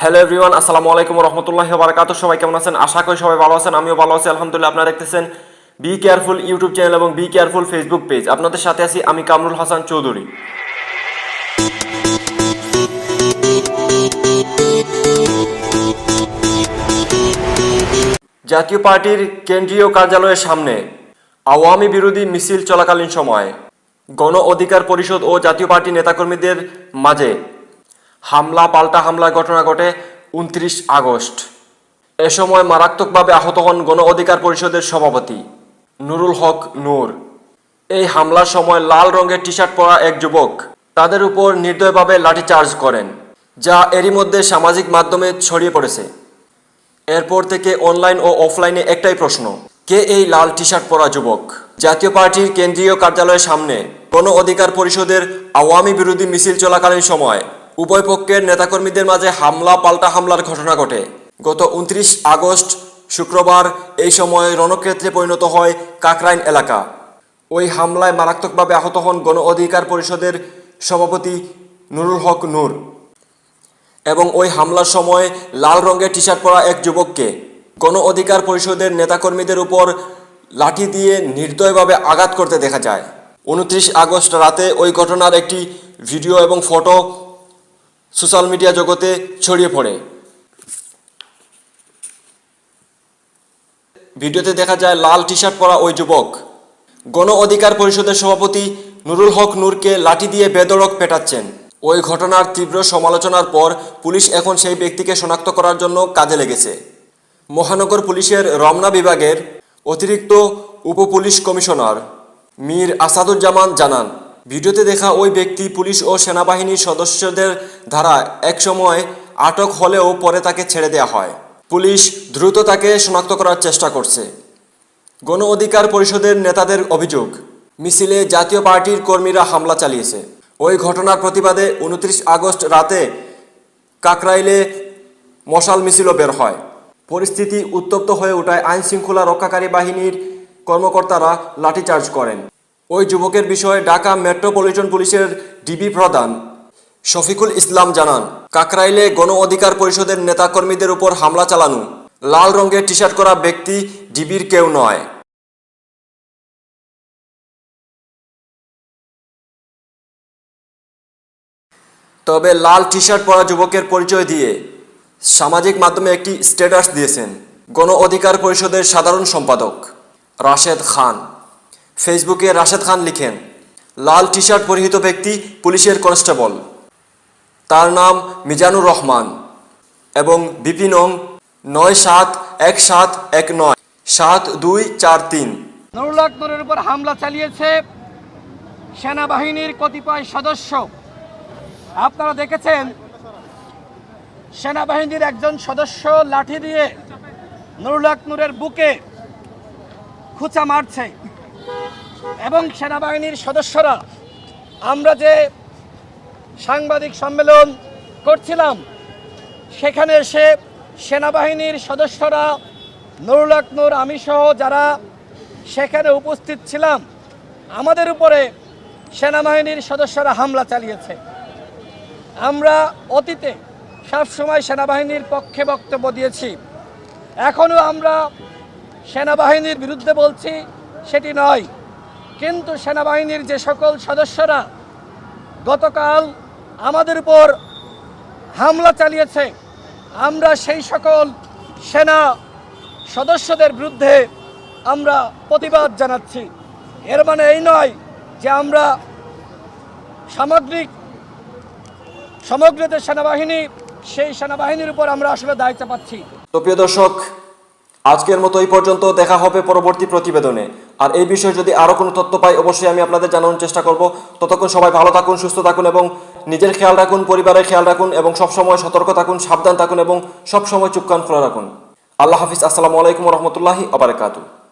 Hello everyone, আসসালামু আলাইকুম রহমতুল্লাহি ওয়া বারাকাতুহু। সবাই কেমন আছেন? আশা করি সবাই ভালো আছেন। আমিও ভালো আছি আলহামদুলিল্লাহ। আপনারা দেখতেছেন বি কেয়ারফুল ইউটিউব চ্যানেল এবং বি কেয়ারফুল ফেসবুক পেজ। আপনাদের সাথে আছি আমি কামরুল হাসান চৌধুরী। জাতীয় পার্টির কেন্দ্রীয় কার্যালয়ের সামনে আওয়ামী বিরোধী মিছিল চলাকালীন সময় গণ অধিকার পরিষদ ও জাতীয় পার্টি নেতাকর্মীদের মাঝে হামলা পাল্টা হামলার ঘটনা ঘটে ২৯ আগস্ট। এ সময় মারাত্মকভাবে আহত হন গণ অধিকার পরিষদের সভাপতি নুরুল হক নূর। এই হামলার সময় লাল রঙের টি শার্ট পরা এক যুবক তাদের উপর নির্দয়ভাবে লাঠিচার্জ করেন, যা এরই মধ্যে সামাজিক মাধ্যমে ছড়িয়ে পড়েছে। এরপর থেকে অনলাইন ও অফলাইনে একটাই প্রশ্ন, কে এই লাল টি শার্ট পরা যুবক? জাতীয় পার্টির কেন্দ্রীয় কার্যালয়ের সামনে গণ অধিকার পরিষদের আওয়ামী বিরোধী মিছিল চলাকালীন সময় উভয় পক্ষের নেতাকর্মীদের মাঝে হামলা পাল্টা হামলার ঘটনা ঘটে গত ২৯ আগস্ট শুক্রবার। এই সময় রণক্ষেত্রে পরিণত হয় কাকরাইন এলাকা। ওই হামলায় মারাত্মকভাবে আহত হন গণ অধিকার পরিষদের সভাপতি নুরুল হক নূর এবং ওই হামলার সময় লাল রঙের টি শার্ট পরা এক যুবককে গণ অধিকার পরিষদের নেতাকর্মীদের উপর লাঠি দিয়ে নির্দয়ভাবে আঘাত করতে দেখা যায়। ২৯ আগস্ট রাতে ওই ঘটনার একটি ভিডিও এবং ফটো সোশ্যাল মিডিয়া জগতে ছড়িয়ে পড়ে। ভিডিওতে দেখা যায় লাল টি শার্ট পরা ওই যুবক গণ অধিকার পরিষদের সভাপতি নুরুল হক নূরকে লাঠি দিয়ে বেধড়ক পেটাচ্ছেন। ওই ঘটনার তীব্র সমালোচনার পর পুলিশ এখন সেই ব্যক্তিকে শনাক্ত করার জন্য কাজে লেগেছে। মহানগর পুলিশের রমনা বিভাগের অতিরিক্ত উপপুলিশ কমিশনার মীর আসাদুজ্জামান জানান, ভিডিওতে দেখা ওই ব্যক্তি পুলিশ ও সেনাবাহিনীর সদস্যদের দ্বারা একসময় আটক হলেও পরে তাকে ছেড়ে দেওয়া হয়। পুলিশ দ্রুত তাকে শনাক্ত করার চেষ্টা করছে। গণ অধিকার পরিষদের নেতাদের অভিযোগ, মিছিলে জাতীয় পার্টির কর্মীরা হামলা চালিয়েছে। ওই ঘটনার প্রতিবাদে ২৯ আগস্ট রাতে কাকরাইলে মশাল মিছিলও বের হয়। পরিস্থিতি উত্তপ্ত হয়ে ওঠায় আইন শৃঙ্খলা রক্ষাকারী বাহিনীর কর্মকর্তারা লাঠিচার্জ করেন। ওই যুবকের বিষয়ে ঢাকা মেট্রোপলিটন পুলিশের ডিবি প্রধান শফিকুল ইসলাম জানান, কাকরাইলে গণ অধিকার পরিষদের নেতাকর্মীদের উপর হামলা চালানো লাল রঙের টি শার্ট করা ব্যক্তি ডিবির কেউ নয়। তবে লাল টি শার্ট পরা যুবকের পরিচয় দিয়ে সামাজিক মাধ্যমে একটি স্ট্যাটাস দিয়েছেন গণ অধিকার পরিষদের সাধারণ সম্পাদক রাশেদ খান। ফেসবুকে রাশেদ খান লিখেন, লাল টি শার্ট পরিহিত ব্যক্তি পুলিশের কনস্টেবল, তার নাম মিজানুর রহমান এবং বিপি নং ৯৭১৭১৯৭২৪৩। নুরুল হক নূরের উপর হামলা চালিয়েছে সেনাবাহিনীর কতিপয় সদস্য। আপনারা দেখেছেন সেনাবাহিনীর একজন সদস্য লাঠি দিয়ে নুরুল হক নূরের বুকে খুঁচা মারছে এবং সেনাবাহিনীর সদস্যরা, আমরা যে সাংবাদিক সম্মেলন করছিলাম সেখানে এসে সেনাবাহিনীর সদস্যরা নুরুল হক নূর, আমি সহ যারা সেখানে উপস্থিত ছিলাম, আমাদের উপরে সেনাবাহিনীর সদস্যরা হামলা চালিয়েছে। আমরা অতীতে সবসময় সেনাবাহিনীর পক্ষে বক্তব্য দিয়েছি, এখনও আমরা সেনাবাহিনীর বিরুদ্ধে বলছি সেটি নয়, কিন্তু সেনাবাহিনীর যে সকল সদস্যরা গতকাল আমাদের উপর হামলা চালিয়েছে, আমরা সেই সকল সেনা সদস্যদের বিরুদ্ধে আমরা প্রতিবাদ জানাচ্ছি। এর মানে এই নয় যে আমরা সমগ্র যে সেনাবাহিনী, সেই সেনাবাহিনীর উপর আমরা আসলে দায়িত্ব পাচ্ছি। তো প্রিয় দর্শক, আজকের মতো এই পর্যন্ত। দেখা হবে পরবর্তী প্রতিবেদনে। আর এই বিষয়ে যদি আরও কোনো তথ্য পাই অবশ্যই আমি আপনাদের জানানোর চেষ্টা করব। ততক্ষণ সবাই ভালো থাকুন, সুস্থ থাকুন এবং নিজের খেয়াল রাখুন, পরিবারের খেয়াল রাখুন এবং সবসময় সতর্ক থাকুন, সাবধান থাকুন এবং সবসময় চুপ কান খোলা রাখুন। আল্লাহ হাফিজ। আসসালামু আলাইকুম রহমতুল্লাহি ওয়া বারাকাতুহু।